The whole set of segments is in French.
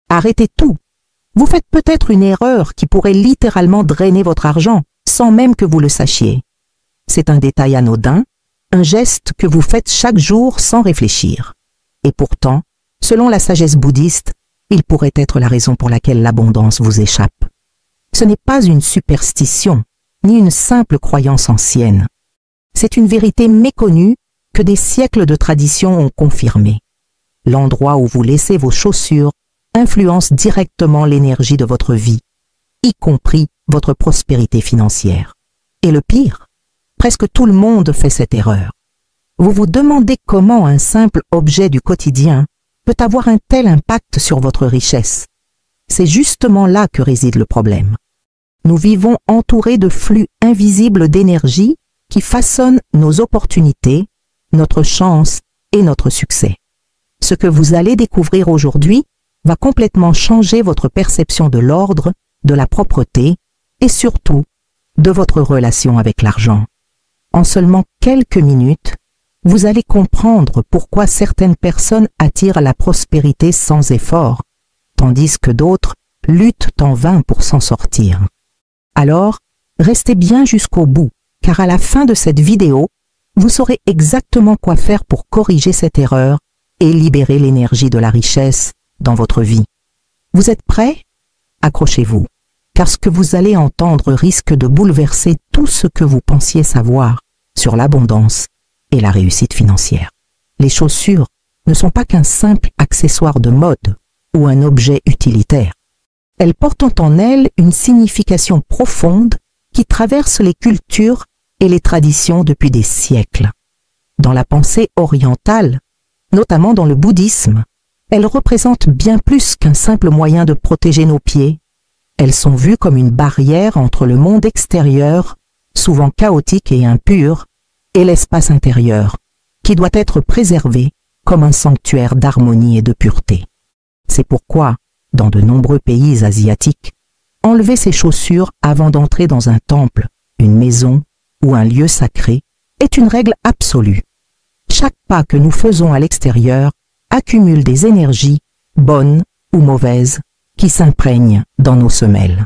Arrêtez tout. Vous faites peut-être une erreur qui pourrait littéralement drainer votre argent sans même que vous le sachiez. C'est un détail anodin, un geste que vous faites chaque jour sans réfléchir. Et pourtant, selon la sagesse bouddhiste, il pourrait être la raison pour laquelle l'abondance vous échappe. Ce n'est pas une superstition, ni une simple croyance ancienne. C'est une vérité méconnue que des siècles de tradition ont confirmée. L'endroit où vous laissez vos chaussures influence directement l'énergie de votre vie, y compris votre prospérité financière. Et le pire, presque tout le monde fait cette erreur. Vous vous demandez comment un simple objet du quotidien peut avoir un tel impact sur votre richesse. C'est justement là que réside le problème. Nous vivons entourés de flux invisibles d'énergie qui façonnent nos opportunités, notre chance et notre succès. Ce que vous allez découvrir aujourd'hui va complètement changer votre perception de l'ordre, de la propreté et surtout de votre relation avec l'argent. En seulement quelques minutes, vous allez comprendre pourquoi certaines personnes attirent la prospérité sans effort, tandis que d'autres luttent en vain pour s'en sortir. Alors, restez bien jusqu'au bout, car à la fin de cette vidéo, vous saurez exactement quoi faire pour corriger cette erreur et libérer l'énergie de la richesse dans votre vie. Vous êtes prêts? Accrochez-vous, car ce que vous allez entendre risque de bouleverser tout ce que vous pensiez savoir sur l'abondance et la réussite financière. Les chaussures ne sont pas qu'un simple accessoire de mode ou un objet utilitaire. Elles portent en elles une signification profonde qui traverse les cultures et les traditions depuis des siècles. Dans la pensée orientale, notamment dans le bouddhisme, elles représentent bien plus qu'un simple moyen de protéger nos pieds. Elles sont vues comme une barrière entre le monde extérieur, souvent chaotique et impur, et l'espace intérieur, qui doit être préservé comme un sanctuaire d'harmonie et de pureté. C'est pourquoi, dans de nombreux pays asiatiques, enlever ses chaussures avant d'entrer dans un temple, une maison ou un lieu sacré est une règle absolue. Chaque pas que nous faisons à l'extérieur accumule des énergies, bonnes ou mauvaises, qui s'imprègnent dans nos semelles.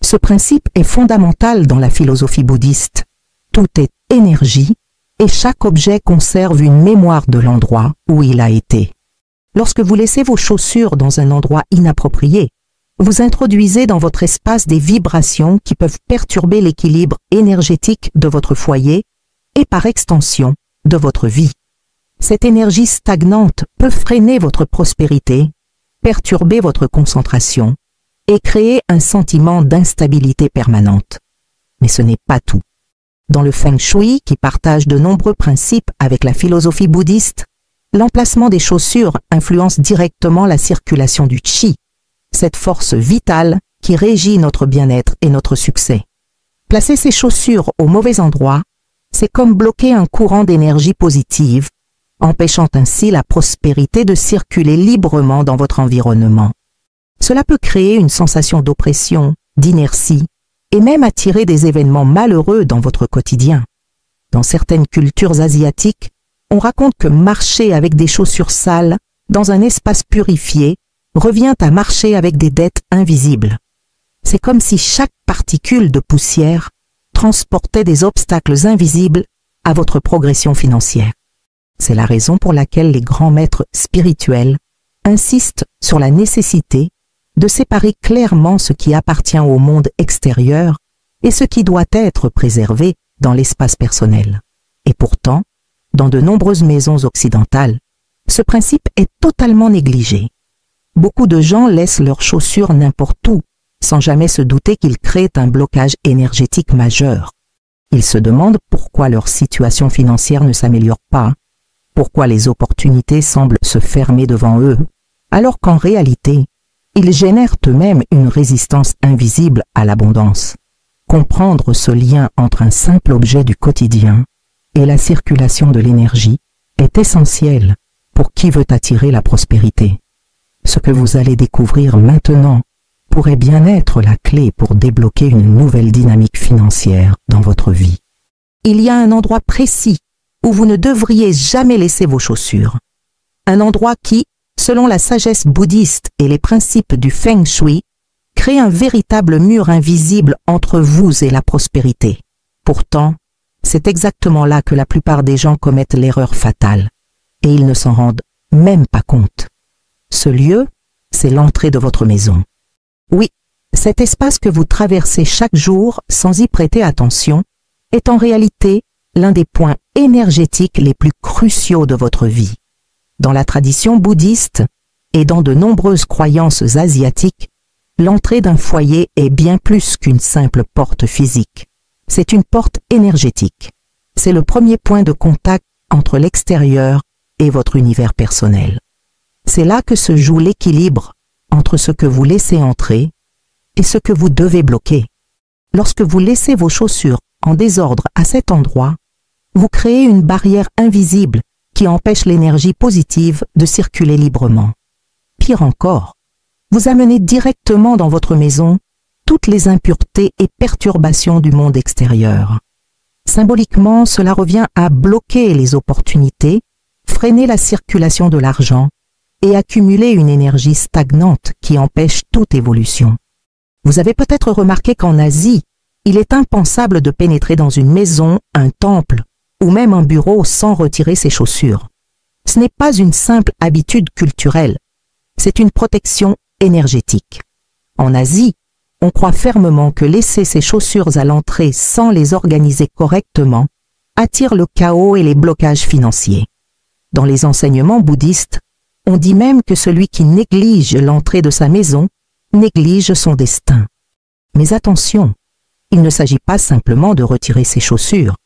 Ce principe est fondamental dans la philosophie bouddhiste. Tout est énergie et chaque objet conserve une mémoire de l'endroit où il a été. Lorsque vous laissez vos chaussures dans un endroit inapproprié, vous introduisez dans votre espace des vibrations qui peuvent perturber l'équilibre énergétique de votre foyer et par extension de votre vie. Cette énergie stagnante peut freiner votre prospérité, perturber votre concentration et créer un sentiment d'instabilité permanente. Mais ce n'est pas tout. Dans le Feng Shui, qui partage de nombreux principes avec la philosophie bouddhiste, l'emplacement des chaussures influence directement la circulation du Qi, cette force vitale qui régit notre bien-être et notre succès. Placer ses chaussures au mauvais endroit, c'est comme bloquer un courant d'énergie positive, empêchant ainsi la prospérité de circuler librement dans votre environnement. Cela peut créer une sensation d'oppression, d'inertie, et même attirer des événements malheureux dans votre quotidien. Dans certaines cultures asiatiques, on raconte que marcher avec des chaussures sales dans un espace purifié revient à marcher avec des dettes invisibles. C'est comme si chaque particule de poussière transportait des obstacles invisibles à votre progression financière. C'est la raison pour laquelle les grands maîtres spirituels insistent sur la nécessité de séparer clairement ce qui appartient au monde extérieur et ce qui doit être préservé dans l'espace personnel. Et pourtant, dans de nombreuses maisons occidentales, ce principe est totalement négligé. Beaucoup de gens laissent leurs chaussures n'importe où, sans jamais se douter qu'ils créent un blocage énergétique majeur. Ils se demandent pourquoi leur situation financière ne s'améliore pas, pourquoi les opportunités semblent se fermer devant eux, alors qu'en réalité, ils génèrent eux-mêmes une résistance invisible à l'abondance. Comprendre ce lien entre un simple objet du quotidien et la circulation de l'énergie est essentiel pour qui veut attirer la prospérité. Ce que vous allez découvrir maintenant pourrait bien être la clé pour débloquer une nouvelle dynamique financière dans votre vie. Il y a un endroit précis où vous ne devriez jamais laisser vos chaussures. Un endroit qui, selon la sagesse bouddhiste et les principes du Feng Shui, crée un véritable mur invisible entre vous et la prospérité. Pourtant, c'est exactement là que la plupart des gens commettent l'erreur fatale, et ils ne s'en rendent même pas compte. Ce lieu, c'est l'entrée de votre maison. Oui, cet espace que vous traversez chaque jour sans y prêter attention est en réalité l'un des points énergétiques les plus cruciaux de votre vie. Dans la tradition bouddhiste et dans de nombreuses croyances asiatiques, l'entrée d'un foyer est bien plus qu'une simple porte physique. C'est une porte énergétique. C'est le premier point de contact entre l'extérieur et votre univers personnel. C'est là que se joue l'équilibre entre ce que vous laissez entrer et ce que vous devez bloquer. Lorsque vous laissez vos chaussures en désordre à cet endroit, vous créez une barrière invisible qui empêche l'énergie positive de circuler librement. Pire encore, vous amenez directement dans votre maison toutes les impuretés et perturbations du monde extérieur. Symboliquement, cela revient à bloquer les opportunités, freiner la circulation de l'argent et accumuler une énergie stagnante qui empêche toute évolution. Vous avez peut-être remarqué qu'en Asie, il est impensable de pénétrer dans une maison, un temple ou même un bureau sans retirer ses chaussures. Ce n'est pas une simple habitude culturelle, c'est une protection énergétique. En Asie, on croit fermement que laisser ses chaussures à l'entrée sans les organiser correctement attire le chaos et les blocages financiers. Dans les enseignements bouddhistes, on dit même que celui qui néglige l'entrée de sa maison néglige son destin. Mais attention, il ne s'agit pas simplement de retirer ses chaussures.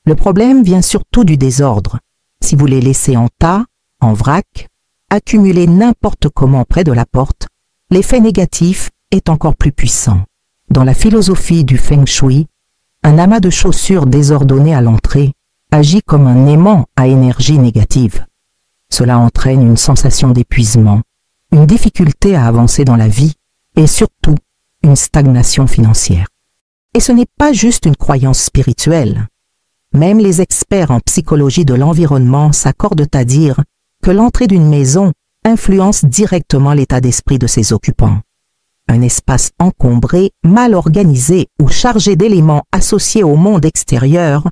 Le problème vient surtout du désordre. Si vous les laissez en tas, en vrac, accumulés n'importe comment près de la porte, l'effet négatif est encore plus puissant. Dans la philosophie du Feng Shui, un amas de chaussures désordonnées à l'entrée agit comme un aimant à énergie négative. Cela entraîne une sensation d'épuisement, une difficulté à avancer dans la vie et surtout une stagnation financière. Et ce n'est pas juste une croyance spirituelle. Même les experts en psychologie de l'environnement s'accordent à dire que l'entrée d'une maison influence directement l'état d'esprit de ses occupants. Un espace encombré, mal organisé ou chargé d'éléments associés au monde extérieur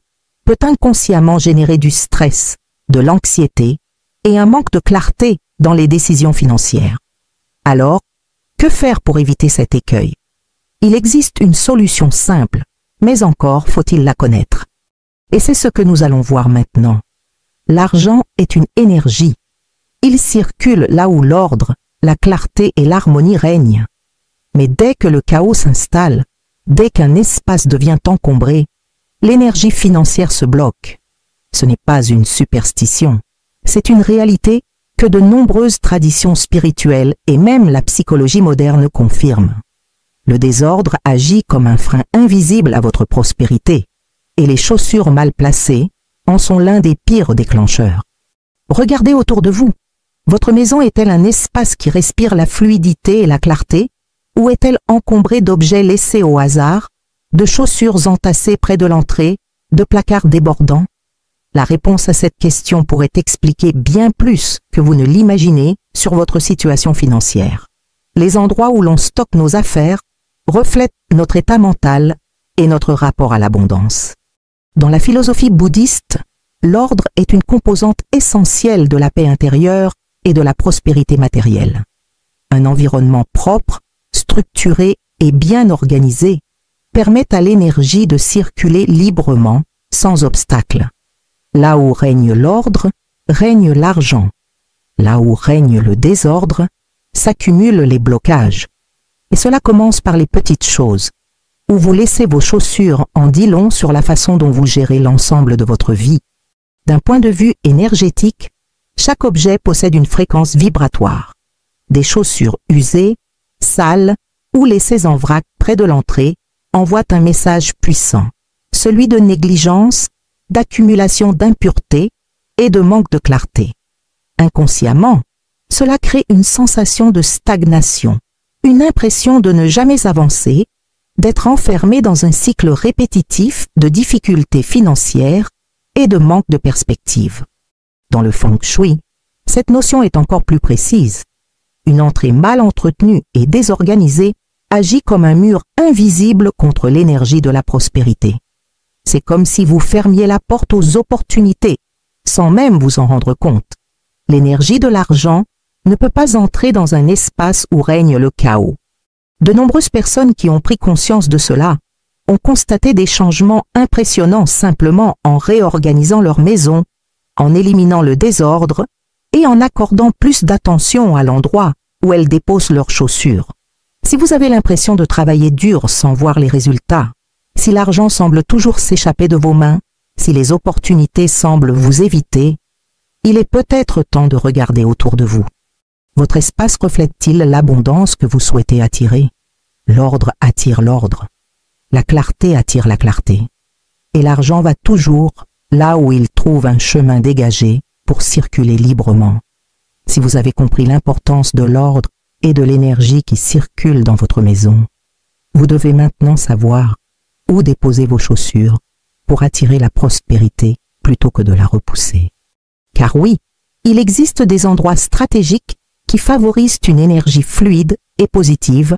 peut inconsciemment générer du stress, de l'anxiété et un manque de clarté dans les décisions financières. Alors, que faire pour éviter cet écueil? Il existe une solution simple, mais encore faut-il la connaître. Et c'est ce que nous allons voir maintenant. L'argent est une énergie. Il circule là où l'ordre, la clarté et l'harmonie règnent. Mais dès que le chaos s'installe, dès qu'un espace devient encombré, l'énergie financière se bloque. Ce n'est pas une superstition, c'est une réalité que de nombreuses traditions spirituelles et même la psychologie moderne confirment. Le désordre agit comme un frein invisible à votre prospérité, et les chaussures mal placées en sont l'un des pires déclencheurs. Regardez autour de vous. Votre maison est-elle un espace qui respire la fluidité et la clarté, ou est-elle encombrée d'objets laissés au hasard, de chaussures entassées près de l'entrée, de placards débordants? La réponse à cette question pourrait expliquer bien plus que vous ne l'imaginez sur votre situation financière. Les endroits où l'on stocke nos affaires reflètent notre état mental et notre rapport à l'abondance. Dans la philosophie bouddhiste, l'ordre est une composante essentielle de la paix intérieure et de la prospérité matérielle. Un environnement propre, structuré et bien organisé permet à l'énergie de circuler librement, sans obstacle. Là où règne l'ordre, règne l'argent. Là où règne le désordre, s'accumulent les blocages. Et cela commence par les petites choses. Où vous laissez vos chaussures en dit long sur la façon dont vous gérez l'ensemble de votre vie. D'un point de vue énergétique, chaque objet possède une fréquence vibratoire. Des chaussures usées, sales ou laissées en vrac près de l'entrée envoient un message puissant, celui de négligence, d'accumulation d'impureté et de manque de clarté. Inconsciemment, cela crée une sensation de stagnation, une impression de ne jamais avancer, d'être enfermé dans un cycle répétitif de difficultés financières et de manque de perspective. Dans le Feng Shui, Cette notion est encore plus précise. Une entrée mal entretenue et désorganisée agit comme un mur invisible contre l'énergie de la prospérité. C'est comme si vous fermiez la porte aux opportunités, sans même vous en rendre compte. L'énergie de l'argent ne peut pas entrer dans un espace où règne le chaos. De nombreuses personnes qui ont pris conscience de cela ont constaté des changements impressionnants simplement en réorganisant leur maison, en éliminant le désordre et en accordant plus d'attention à l'endroit où elles déposent leurs chaussures. Si vous avez l'impression de travailler dur sans voir les résultats, si l'argent semble toujours s'échapper de vos mains, si les opportunités semblent vous éviter, il est peut-être temps de regarder autour de vous. Votre espace reflète-t-il l'abondance que vous souhaitez attirer? L'ordre attire l'ordre. La clarté attire la clarté. Et l'argent va toujours là où il trouve un chemin dégagé pour circuler librement. Si vous avez compris l'importance de l'ordre et de l'énergie qui circule dans votre maison, vous devez maintenant savoir où déposer vos chaussures pour attirer la prospérité plutôt que de la repousser. Car oui, il existe des endroits stratégiques qui favorisent une énergie fluide et positive,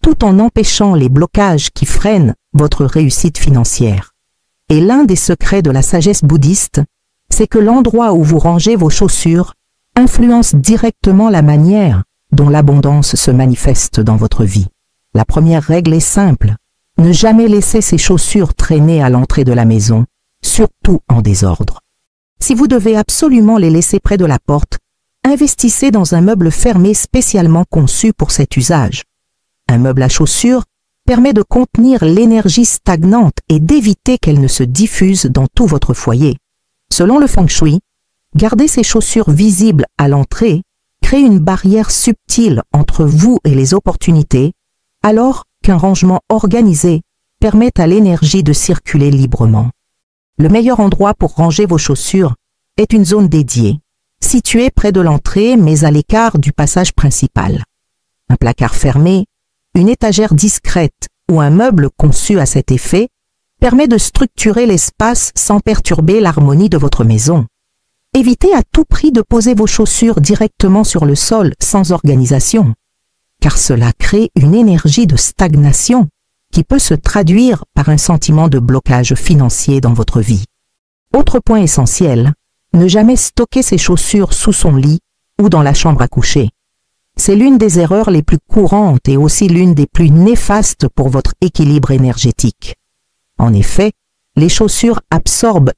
tout en empêchant les blocages qui freinent votre réussite financière. Et l'un des secrets de la sagesse bouddhiste, c'est que l'endroit où vous rangez vos chaussures influence directement la manière dont l'abondance se manifeste dans votre vie. La première règle est simple: ne jamais laisser ses chaussures traîner à l'entrée de la maison, surtout en désordre. Si vous devez absolument les laisser près de la porte, investissez dans un meuble fermé spécialement conçu pour cet usage. Un meuble à chaussures permet de contenir l'énergie stagnante et d'éviter qu'elle ne se diffuse dans tout votre foyer. Selon le feng shui, garder ces chaussures visibles à l'entrée crée une barrière subtile entre vous et les opportunités, alors qu'un rangement organisé permet à l'énergie de circuler librement. Le meilleur endroit pour ranger vos chaussures est une zone dédiée, située près de l'entrée mais à l'écart du passage principal. Un placard fermé, une étagère discrète ou un meuble conçu à cet effet permet de structurer l'espace sans perturber l'harmonie de votre maison. Évitez à tout prix de poser vos chaussures directement sur le sol sans organisation, car cela crée une énergie de stagnation qui peut se traduire par un sentiment de blocage financier dans votre vie. Autre point essentiel, ne jamais stocker ses chaussures sous son lit ou dans la chambre à coucher. C'est l'une des erreurs les plus courantes et aussi l'une des plus néfastes pour votre équilibre énergétique. En effet, les chaussures absorbent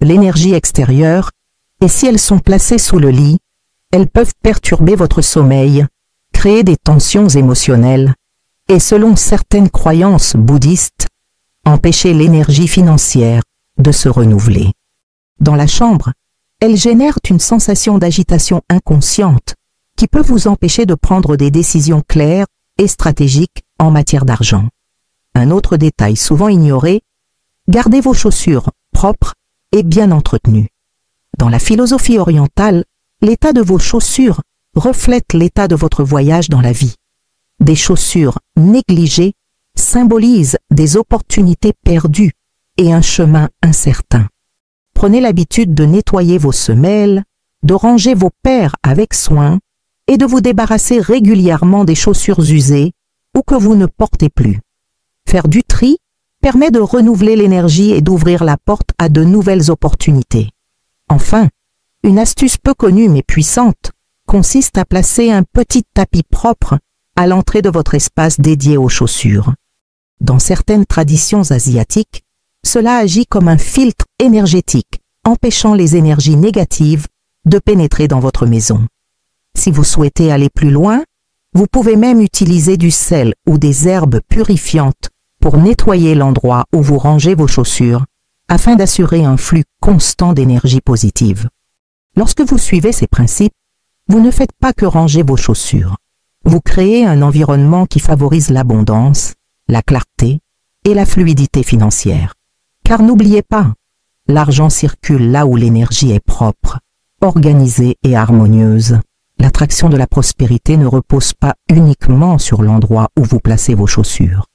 l'énergie extérieure et si elles sont placées sous le lit, elles peuvent perturber votre sommeil, créer des tensions émotionnelles et, selon certaines croyances bouddhistes, empêcher l'énergie financière de se renouveler. Dans la chambre, elles génèrent une sensation d'agitation inconsciente qui peut vous empêcher de prendre des décisions claires et stratégiques en matière d'argent. Un autre détail souvent ignoré, gardez vos chaussures propres et bien entretenues. Dans la philosophie orientale, l'état de vos chaussures reflète l'état de votre voyage dans la vie. Des chaussures négligées symbolisent des opportunités perdues et un chemin incertain. Prenez l'habitude de nettoyer vos semelles, de ranger vos paires avec soin et de vous débarrasser régulièrement des chaussures usées ou que vous ne portez plus. Faire du tri permet de renouveler l'énergie et d'ouvrir la porte à de nouvelles opportunités. Enfin, une astuce peu connue mais puissante consiste à placer un petit tapis propre à l'entrée de votre espace dédié aux chaussures. Dans certaines traditions asiatiques, cela agit comme un filtre énergétique, empêchant les énergies négatives de pénétrer dans votre maison. Si vous souhaitez aller plus loin, vous pouvez même utiliser du sel ou des herbes purifiantes pour nettoyer l'endroit où vous rangez vos chaussures, afin d'assurer un flux constant d'énergie positive. Lorsque vous suivez ces principes, vous ne faites pas que ranger vos chaussures. Vous créez un environnement qui favorise l'abondance, la clarté et la fluidité financière. Car n'oubliez pas, l'argent circule là où l'énergie est propre, organisée et harmonieuse. L'attraction de la prospérité ne repose pas uniquement sur l'endroit où vous placez vos chaussures.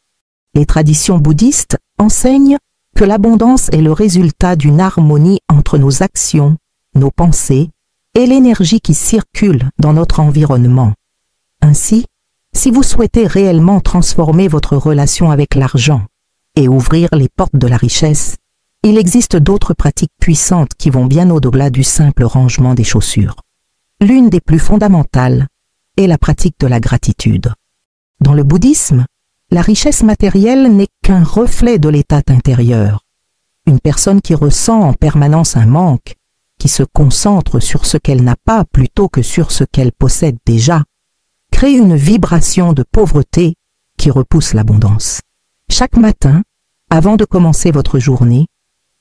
Les traditions bouddhistes enseignent que l'abondance est le résultat d'une harmonie entre nos actions, nos pensées est l'énergie qui circule dans notre environnement. Ainsi, si vous souhaitez réellement transformer votre relation avec l'argent et ouvrir les portes de la richesse, il existe d'autres pratiques puissantes qui vont bien au-delà du simple rangement des chaussures. L'une des plus fondamentales est la pratique de la gratitude. Dans le bouddhisme, la richesse matérielle n'est qu'un reflet de l'état intérieur. Une personne qui ressent en permanence un manque, qui se concentre sur ce qu'elle n'a pas plutôt que sur ce qu'elle possède déjà, crée une vibration de pauvreté qui repousse l'abondance. Chaque matin, avant de commencer votre journée,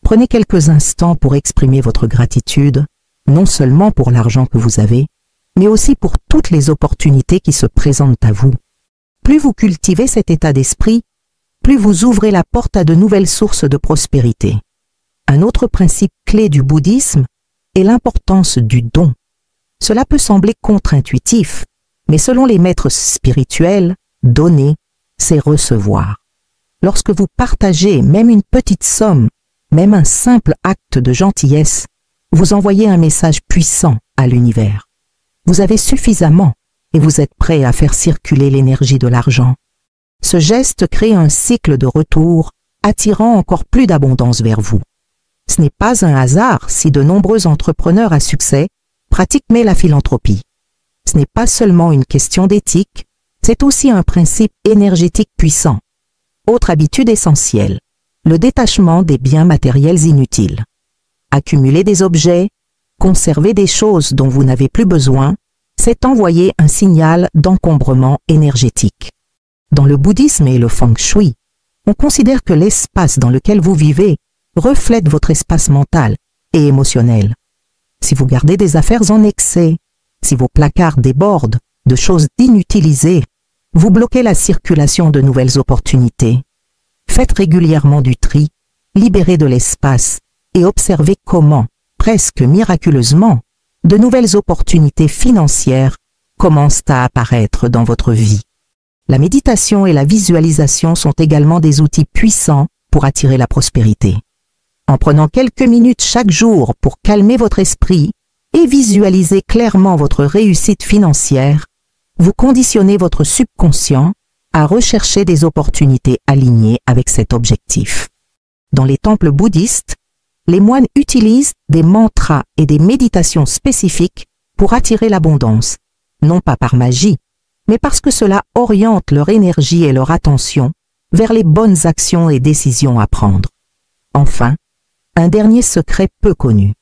prenez quelques instants pour exprimer votre gratitude, non seulement pour l'argent que vous avez, mais aussi pour toutes les opportunités qui se présentent à vous. Plus vous cultivez cet état d'esprit, plus vous ouvrez la porte à de nouvelles sources de prospérité. Un autre principe clé du bouddhisme est l'importance du don. Cela peut sembler contre-intuitif, mais selon les maîtres spirituels, donner, c'est recevoir. Lorsque vous partagez même une petite somme, même un simple acte de gentillesse, vous envoyez un message puissant à l'univers. Vous avez suffisamment et vous êtes prêt à faire circuler l'énergie de l'argent. Ce geste crée un cycle de retour, attirant encore plus d'abondance vers vous. Ce n'est pas un hasard si de nombreux entrepreneurs à succès pratiquent la philanthropie. Ce n'est pas seulement une question d'éthique, c'est aussi un principe énergétique puissant. Autre habitude essentielle, le détachement des biens matériels inutiles. Accumuler des objets, conserver des choses dont vous n'avez plus besoin, c'est envoyer un signal d'encombrement énergétique. Dans le bouddhisme et le feng shui, on considère que l'espace dans lequel vous vivez reflète votre espace mental et émotionnel. Si vous gardez des affaires en excès, si vos placards débordent de choses inutilisées, vous bloquez la circulation de nouvelles opportunités. Faites régulièrement du tri, libérez de l'espace et observez comment, presque miraculeusement, de nouvelles opportunités financières commencent à apparaître dans votre vie. La méditation et la visualisation sont également des outils puissants pour attirer la prospérité. En prenant quelques minutes chaque jour pour calmer votre esprit et visualiser clairement votre réussite financière, vous conditionnez votre subconscient à rechercher des opportunités alignées avec cet objectif. Dans les temples bouddhistes, les moines utilisent des mantras et des méditations spécifiques pour attirer l'abondance, non pas par magie, mais parce que cela oriente leur énergie et leur attention vers les bonnes actions et décisions à prendre. Enfin, un dernier secret peu connu,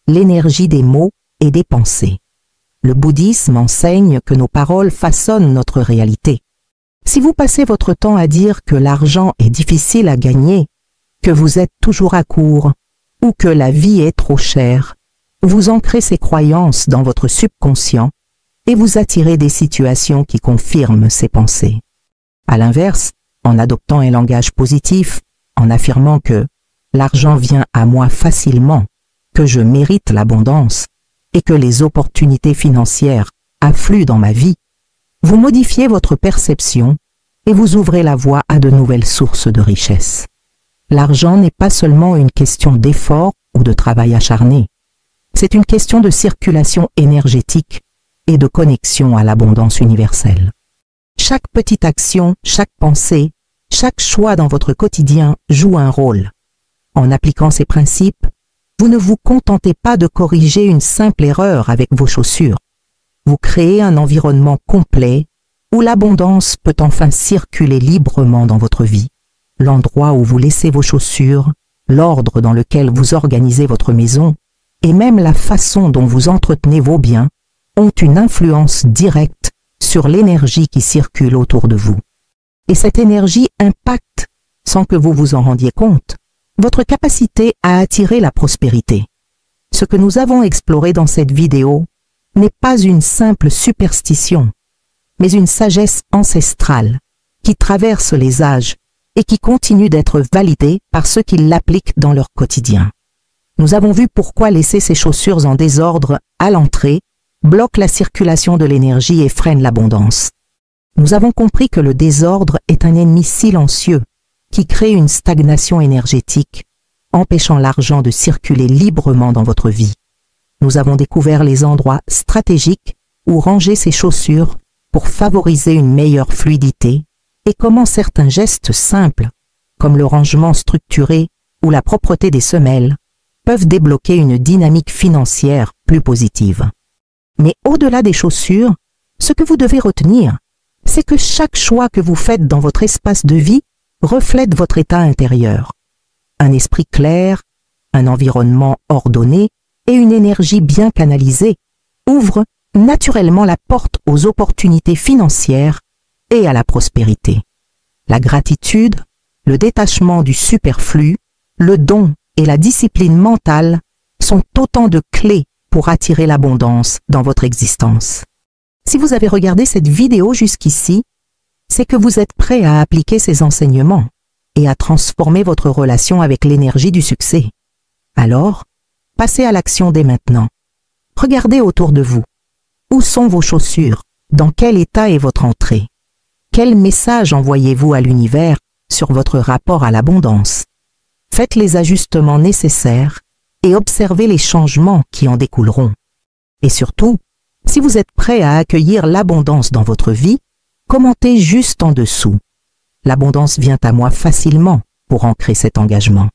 l'énergie des mots et des pensées. Le bouddhisme enseigne que nos paroles façonnent notre réalité. Si vous passez votre temps à dire que l'argent est difficile à gagner, que vous êtes toujours à court, ou que la vie est trop chère, vous ancrez ces croyances dans votre subconscient et vous attirez des situations qui confirment ces pensées. À l'inverse, en adoptant un langage positif, en affirmant que l'argent vient à moi facilement, que je mérite l'abondance et que les opportunités financières affluent dans ma vie, vous modifiez votre perception et vous ouvrez la voie à de nouvelles sources de richesse. L'argent n'est pas seulement une question d'effort ou de travail acharné. C'est une question de circulation énergétique et de connexion à l'abondance universelle. Chaque petite action, chaque pensée, chaque choix dans votre quotidien joue un rôle. En appliquant ces principes, vous ne vous contentez pas de corriger une simple erreur avec vos chaussures. Vous créez un environnement complet où l'abondance peut enfin circuler librement dans votre vie. L'endroit où vous laissez vos chaussures, l'ordre dans lequel vous organisez votre maison et même la façon dont vous entretenez vos biens ont une influence directe sur l'énergie qui circule autour de vous. Et cette énergie impacte, sans que vous vous en rendiez compte, votre capacité à attirer la prospérité. Ce que nous avons exploré dans cette vidéo n'est pas une simple superstition, mais une sagesse ancestrale qui traverse les âges et qui continue d'être validée par ceux qui l'appliquent dans leur quotidien. Nous avons vu pourquoi laisser ses chaussures en désordre à l'entrée bloque la circulation de l'énergie et freine l'abondance. Nous avons compris que le désordre est un ennemi silencieux qui crée une stagnation énergétique, empêchant l'argent de circuler librement dans votre vie. nous avons découvert les endroits stratégiques où ranger ses chaussures pour favoriser une meilleure fluidité et comment certains gestes simples, comme le rangement structuré ou la propreté des semelles, peuvent débloquer une dynamique financière plus positive. Mais au-delà des chaussures, ce que vous devez retenir, c'est que chaque choix que vous faites dans votre espace de vie reflète votre état intérieur. Un esprit clair, un environnement ordonné et une énergie bien canalisée ouvrent naturellement la porte aux opportunités financières et à la prospérité. La gratitude, le détachement du superflu, le don et la discipline mentale sont autant de clés pour attirer l'abondance dans votre existence. Si vous avez regardé cette vidéo jusqu'ici, c'est que vous êtes prêt à appliquer ces enseignements et à transformer votre relation avec l'énergie du succès. Alors, passez à l'action dès maintenant. Regardez autour de vous. Où sont vos chaussures? Dans quel état est votre entrée? Quel message envoyez-vous à l'univers sur votre rapport à l'abondance? Faites les ajustements nécessaires et observez les changements qui en découleront. Et surtout, si vous êtes prêt à accueillir l'abondance dans votre vie, commentez juste en dessous. L'abondance vient à moi facilement pour ancrer cet engagement.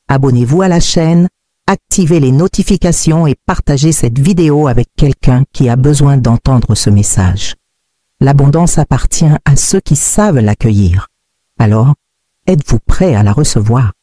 Abonnez-vous à la chaîne, activez les notifications et partagez cette vidéo avec quelqu'un qui a besoin d'entendre ce message. L'abondance appartient à ceux qui savent l'accueillir. Alors, êtes-vous prêt à la recevoir?